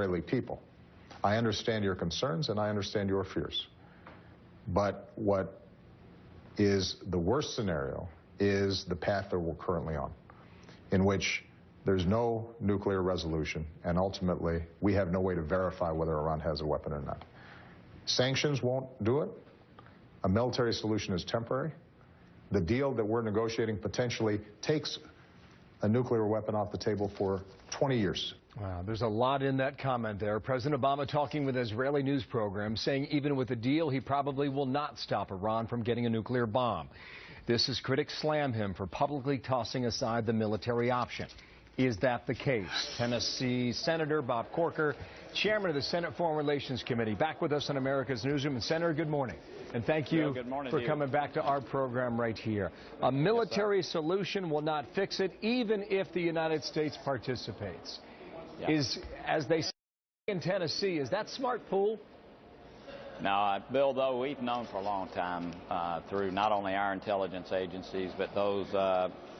Israeli people. I understand your concerns and I understand your fears. But what is the worst scenario is the path that we're currently on, in which there's no nuclear resolution, and ultimately we have no way to verify whether Iran has a weapon or not. Sanctions won't do it. A military solution is temporary. The deal that we're negotiating potentially takes a nuclear weapon off the table for 20 years. Wow, there's a lot in that comment there. President Obama talking with Israeli news program, saying even with a deal, he probably will not stop Iran from getting a nuclear bomb. This as critics slam him for publicly tossing aside the military option. Is that the case? Tennessee Senator Bob Corker, chairman of the Senate Foreign Relations Committee, back with us on America's Newsroom. And Senator, good morning. And thank you for coming back to our program right here. A military solution will not fix it, even if the United States participates. Is, as they say in Tennessee, is that smart pool? No, Bill, though, we've known for a long time through not only our intelligence agencies, but those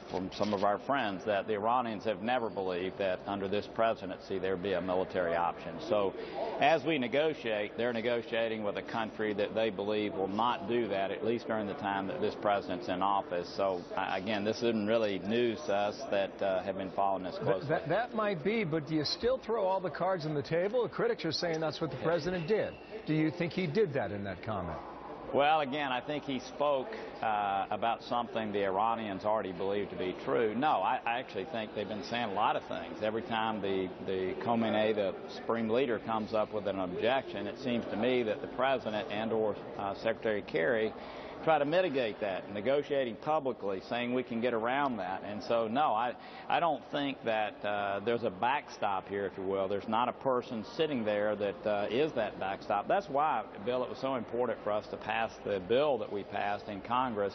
from some of our friends, that the Iranians have never believed that under this presidency there would be a military option. So as we negotiate, they're negotiating with a country that they believe will not do that, at least during the time that this president's in office. So, again, this isn't really news to us that have been following this closely. That might be, but do you still throw all the cards on the table? The critics are saying that's what the president did. Do you think he did that in that comment? Well, again, I think he spoke about something the Iranians already believe to be true. No, I actually think they've been saying a lot of things. Every time the Khamenei, the supreme leader, comes up with an objection, it seems to me that the president and or Secretary Kerry try to mitigate that, negotiating publicly, saying we can get around that. And so, no, I don't think that there's a backstop here, if you will. There's not a person sitting there that is that backstop. That's why, Bill, it was so important for us to pass the bill that we passed in Congress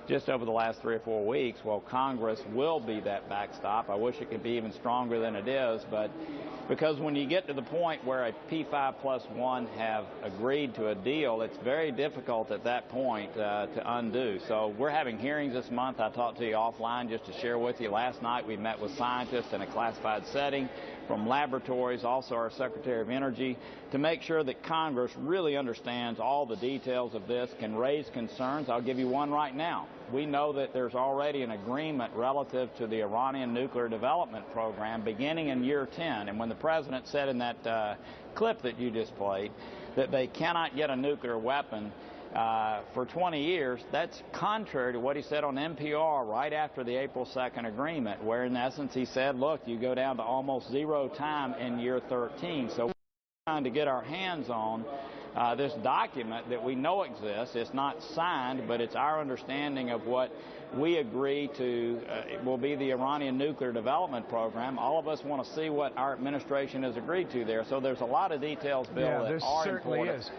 just over the last 3 or 4 weeks. Well, Congress will be that backstop. I wish it could be even stronger than it is, but because when you get to the point where a P5+1 have agreed to a deal, it's very difficult at that point to undo. So we're having hearings this month. I talked to you offline just to share with you. Last night we met with scientists in a classified setting from laboratories, also our Secretary of Energy, to make sure that Congress really understands all the details of this, can raise concerns. I'll give you one right now. We know that there's already an agreement relative to the Iranian nuclear development program beginning in year 10. And when the president said in that clip that you just played that they cannot get a nuclear weapon for 20 years, that's contrary to what he said on NPR right after the April 2nd agreement, where in essence he said, look, you go down to almost 0 time in year 13. So we're trying to get our hands on this document that we know exists. It's not signed, but it's our understanding of what we agree to will be the Iranian nuclear development program. All of us want to see what our administration has agreed to there. So there's a lot of details, Bill, that are important. Yeah, there certainly is.